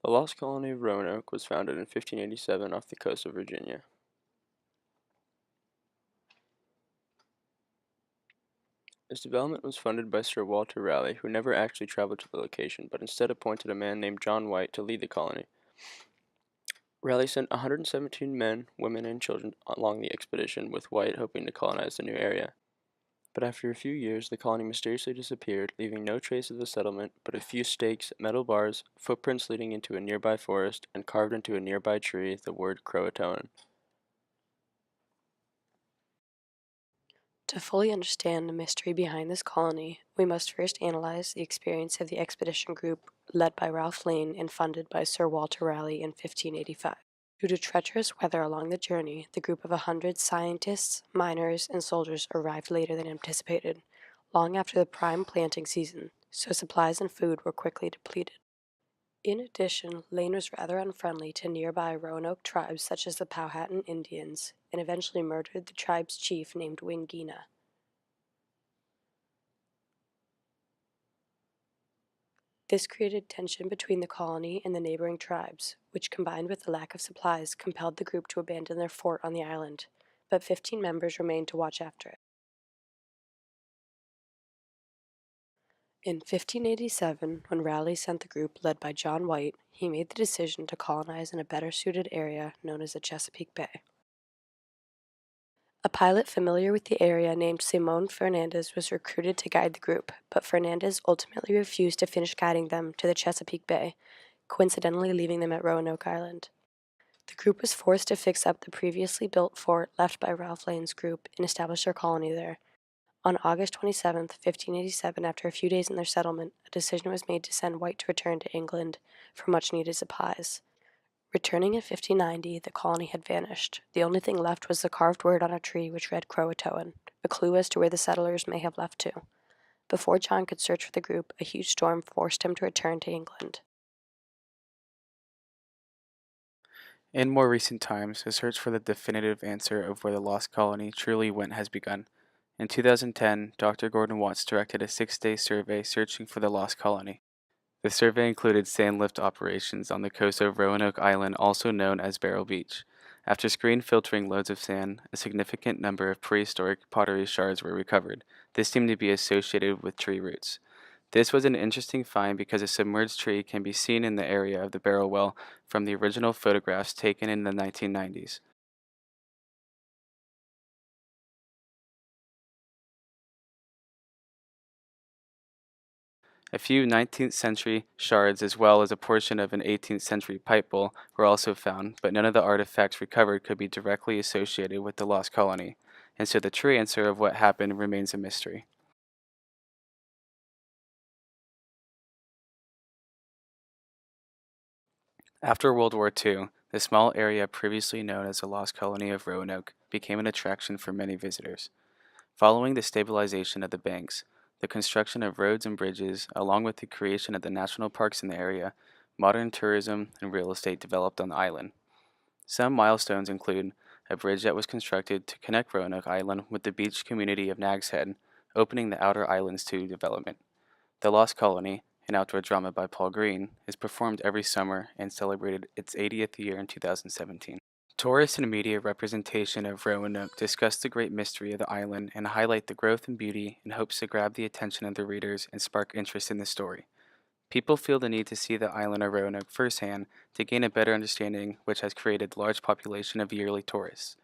The lost colony of Roanoke was founded in 1587 off the coast of Virginia. Its development was funded by Sir Walter Raleigh, who never actually traveled to the location, but instead appointed a man named John White to lead the colony. Raleigh sent 117 men, women, and children along the expedition, with White hoping to colonize the new area. But after a few years, the colony mysteriously disappeared, leaving no trace of the settlement but a few stakes, metal bars, footprints leading into a nearby forest, and carved into a nearby tree the word Croatoan. To fully understand the mystery behind this colony, we must first analyze the experience of the expedition group led by Ralph Lane and funded by Sir Walter Raleigh in 1585. Due to treacherous weather along the journey, the group of 100 scientists, miners, and soldiers arrived later than anticipated, long after the prime planting season, so supplies and food were quickly depleted. In addition, Lane was rather unfriendly to nearby Roanoke tribes such as the Powhatan Indians, and eventually murdered the tribe's chief named Wingina. This created tension between the colony and the neighboring tribes, which combined with the lack of supplies compelled the group to abandon their fort on the island, but 15 members remained to watch after it. In 1587, when Raleigh sent the group led by John White, he made the decision to colonize in a better suited area known as the Chesapeake Bay. A pilot familiar with the area named Simon Fernandez was recruited to guide the group, but Fernandez ultimately refused to finish guiding them to the Chesapeake Bay, coincidentally leaving them at Roanoke Island. The group was forced to fix up the previously built fort left by Ralph Lane's group and establish their colony there. On August 27, 1587, after a few days in their settlement, a decision was made to send White to return to England for much-needed supplies. Returning in 1590, the colony had vanished. The only thing left was the carved word on a tree which read Croatoan, a clue as to where the settlers may have left to. Before John could search for the group, a huge storm forced him to return to England. In more recent times, a search for the definitive answer of where the lost colony truly went has begun. In 2010, Dr. Gordon Watts directed a 6-day survey searching for the lost colony. The survey included sand lift operations on the coast of Roanoke Island, also known as Barrel Beach. After screen filtering loads of sand, a significant number of prehistoric pottery shards were recovered. This seemed to be associated with tree roots. This was an interesting find because a submerged tree can be seen in the area of the barrel well from the original photographs taken in the 1990s. A few 19th century shards as well as a portion of an 18th century pipe bowl were also found, but none of the artifacts recovered could be directly associated with the lost colony, and so the true answer of what happened remains a mystery. After World War II, the small area previously known as the lost colony of Roanoke became an attraction for many visitors. Following the stabilization of the banks, the construction of roads and bridges, along with the creation of the national parks in the area, modern tourism and real estate developed on the island. Some milestones include a bridge that was constructed to connect Roanoke Island with the beach community of Nag's Head, opening the outer islands to development. The Lost Colony, an outdoor drama by Paul Green, is performed every summer and celebrated its 80th year in 2017. Tourist and media representation of Roanoke discuss the great mystery of the island and highlight the growth and beauty in hopes to grab the attention of the readers and spark interest in the story. People feel the need to see the island of Roanoke firsthand to gain a better understanding, which has created a large population of yearly tourists.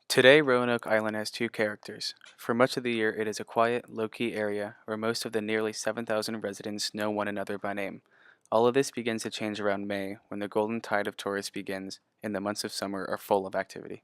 Today, Roanoke Island has two characters. For much of the year, it is a quiet, low-key area where most of the nearly 7,000 residents know one another by name. All of this begins to change around May when the golden tide of tourists begins and the months of summer are full of activity.